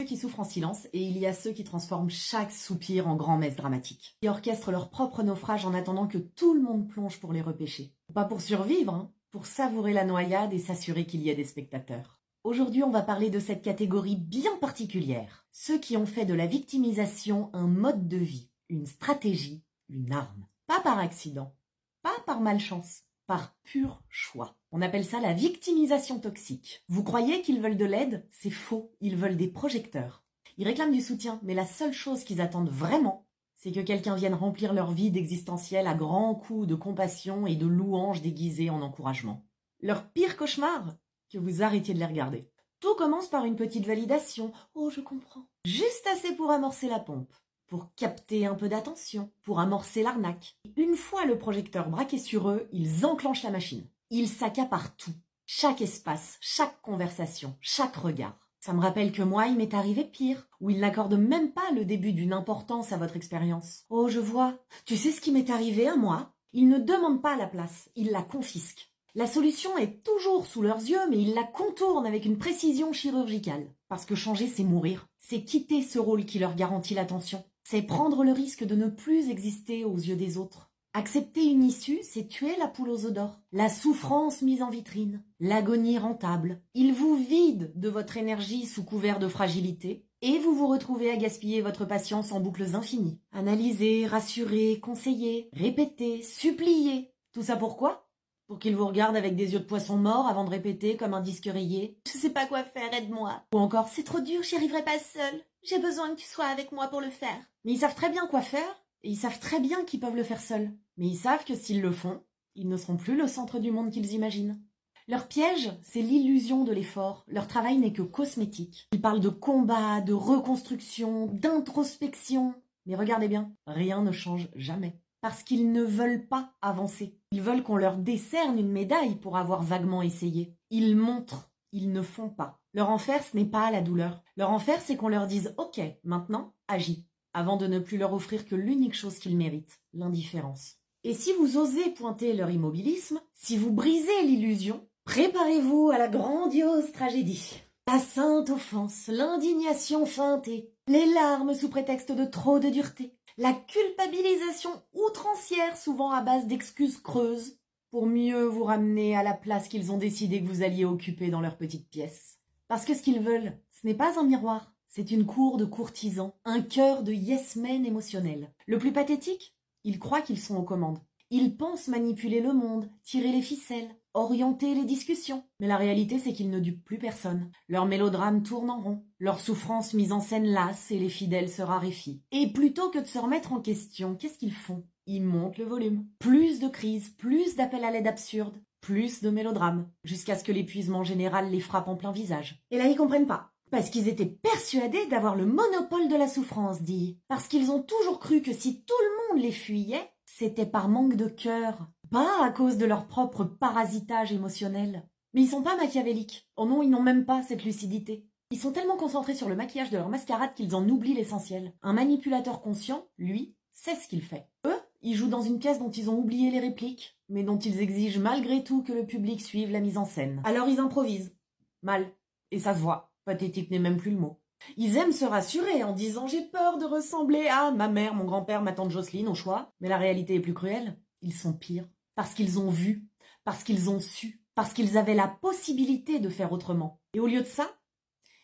Ceux qui souffrent en silence et il y a ceux qui transforment chaque soupir en grand-messe dramatique, qui orchestrent leur propre naufrage en attendant que tout le monde plonge pour les repêcher. Pas pour survivre, hein, pour savourer la noyade et s'assurer qu'il y ait des spectateurs. Aujourd'hui, on va parler de cette catégorie bien particulière, ceux qui ont fait de la victimisation un mode de vie, une stratégie, une arme. Pas par accident, pas par malchance, par pur choix. On appelle ça la victimisation toxique. Vous croyez qu'ils veulent de l'aide? C'est faux, ils veulent des projecteurs. Ils réclament du soutien, mais la seule chose qu'ils attendent vraiment, c'est que quelqu'un vienne remplir leur vide existentiel à grands coups de compassion et de louanges déguisées en encouragement. Leur pire cauchemar? Que vous arrêtiez de les regarder. Tout commence par une petite validation. Oh, je comprends. Juste assez pour amorcer la pompe, pour capter un peu d'attention, pour amorcer l'arnaque. Une fois le projecteur braqué sur eux, ils enclenchent la machine. Ils s'accaparent tout. Chaque espace, chaque conversation, chaque regard. Ça me rappelle que moi, il m'est arrivé pire, où ils n'accordent même pas le début d'une importance à votre expérience. Oh, je vois. Tu sais ce qui m'est arrivé à moi? Ils ne demandent pas la place, ils la confisquent. La solution est toujours sous leurs yeux, mais ils la contournent avec une précision chirurgicale. Parce que changer, c'est mourir. C'est quitter ce rôle qui leur garantit l'attention. C'est prendre le risque de ne plus exister aux yeux des autres. Accepter une issue, c'est tuer la poule aux œufs d'or. La souffrance mise en vitrine. L'agonie rentable. Ils vous vident de votre énergie sous couvert de fragilité. Et vous vous retrouvez à gaspiller votre patience en boucles infinies. Analyser, rassurer, conseiller, répéter, supplier. Tout ça pourquoi ? Pour qu'ils vous regardent avec des yeux de poisson mort avant de répéter comme un disque rayé « Je sais pas quoi faire, aide-moi » ou encore « C'est trop dur, j'y arriverai pas seule. J'ai besoin que tu sois avec moi pour le faire. » Mais ils savent très bien quoi faire et ils savent très bien qu'ils peuvent le faire seuls. Mais ils savent que s'ils le font, ils ne seront plus le centre du monde qu'ils imaginent. Leur piège, c'est l'illusion de l'effort. Leur travail n'est que cosmétique. Ils parlent de combat, de reconstruction, d'introspection. Mais regardez bien, rien ne change jamais. Parce qu'ils ne veulent pas avancer. Ils veulent qu'on leur décerne une médaille pour avoir vaguement essayé. Ils montrent, ils ne font pas. Leur enfer, ce n'est pas la douleur. Leur enfer, c'est qu'on leur dise « Ok, maintenant, agis », avant de ne plus leur offrir que l'unique chose qu'ils méritent, l'indifférence. Et si vous osez pointer leur immobilisme, si vous brisez l'illusion, préparez-vous à la grandiose tragédie. La sainte offense, l'indignation feintée, les larmes sous prétexte de trop de dureté, la culpabilisation outrancière souvent à base d'excuses creuses pour mieux vous ramener à la place qu'ils ont décidé que vous alliez occuper dans leur petite pièce. Parce que ce qu'ils veulent, ce n'est pas un miroir, c'est une cour de courtisans, un cœur de yes-men émotionnels. Le plus pathétique, ils croient qu'ils sont aux commandes. Ils pensent manipuler le monde, tirer les ficelles, orienter les discussions. Mais la réalité, c'est qu'ils ne dupent plus personne. Leur mélodrame tourne en rond. Leur souffrance mise en scène lasse et les fidèles se raréfient. Et plutôt que de se remettre en question, qu'est-ce qu'ils font? Ils montent le volume. Plus de crises, plus d'appels à l'aide absurdes, plus de mélodrames, jusqu'à ce que l'épuisement général les frappe en plein visage. Et là, ils comprennent pas. Parce qu'ils étaient persuadés d'avoir le monopole de la souffrance, dit. Parce qu'ils ont toujours cru que si tout le monde les fuyait, c'était par manque de cœur, pas à cause de leur propre parasitage émotionnel. Mais ils sont pas machiavéliques. Oh non, ils n'ont même pas cette lucidité. Ils sont tellement concentrés sur le maquillage de leur mascarade qu'ils en oublient l'essentiel. Un manipulateur conscient, lui, sait ce qu'il fait. Eux, ils jouent dans une pièce dont ils ont oublié les répliques, mais dont ils exigent malgré tout que le public suive la mise en scène. Alors ils improvisent. Mal. Et ça se voit. Pathétique n'est même plus le mot. Ils aiment se rassurer en disant « J'ai peur de ressembler à ma mère, mon grand-père, ma tante Jocelyne, au choix. » Mais la réalité est plus cruelle. Ils sont pires. Parce qu'ils ont vu, parce qu'ils ont su, parce qu'ils avaient la possibilité de faire autrement. Et au lieu de ça,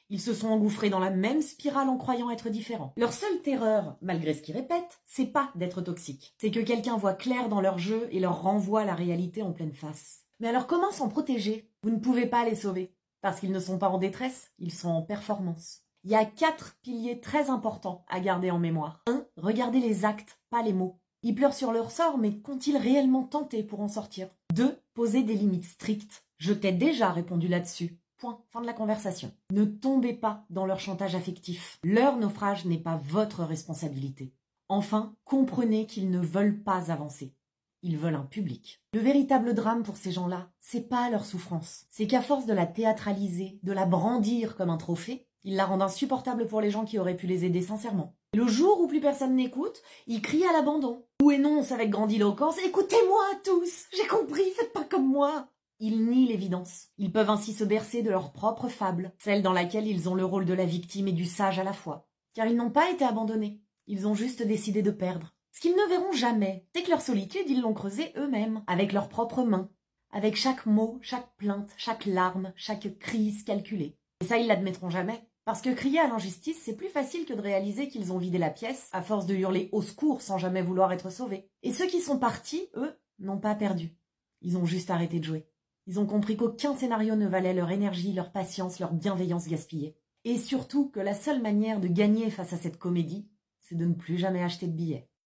ils se sont engouffrés dans la même spirale en croyant être différents. Leur seule terreur, malgré ce qu'ils répètent, c'est pas d'être toxique. C'est que quelqu'un voit clair dans leur jeu et leur renvoie la réalité en pleine face. Mais alors comment s'en protéger? Vous ne pouvez pas les sauver. Parce qu'ils ne sont pas en détresse, ils sont en performance. Il y a 4 piliers très importants à garder en mémoire. 1. Regardez les actes, pas les mots. Ils pleurent sur leur sort, mais qu'ont-ils réellement tenté pour en sortir? 2. Posez des limites strictes. Je t'ai déjà répondu là-dessus. Point. Fin de la conversation. Ne tombez pas dans leur chantage affectif. Leur naufrage n'est pas votre responsabilité. Enfin, comprenez qu'ils ne veulent pas avancer. Ils veulent un public. Le véritable drame pour ces gens-là, c'est pas leur souffrance. C'est qu'à force de la théâtraliser, de la brandir comme un trophée, ils la rendent insupportable pour les gens qui auraient pu les aider sincèrement. Le jour où plus personne n'écoute, ils crient à l'abandon. Ou énoncent avec grandiloquence « Écoutez-moi tous, j'ai compris, faites pas comme moi !» Ils nient l'évidence. Ils peuvent ainsi se bercer de leur propre fable, celle dans laquelle ils ont le rôle de la victime et du sage à la fois. Car ils n'ont pas été abandonnés, ils ont juste décidé de perdre. Ce qu'ils ne verront jamais, c'est que leur solitude, ils l'ont creusée eux-mêmes, avec leurs propres mains, avec chaque mot, chaque plainte, chaque larme, chaque crise calculée. Et ça, ils l'admettront jamais. Parce que crier à l'injustice, c'est plus facile que de réaliser qu'ils ont vidé la pièce, à force de hurler au secours sans jamais vouloir être sauvés. Et ceux qui sont partis, eux, n'ont pas perdu. Ils ont juste arrêté de jouer. Ils ont compris qu'aucun scénario ne valait leur énergie, leur patience, leur bienveillance gaspillée. Et surtout que la seule manière de gagner face à cette comédie, c'est de ne plus jamais acheter de billets.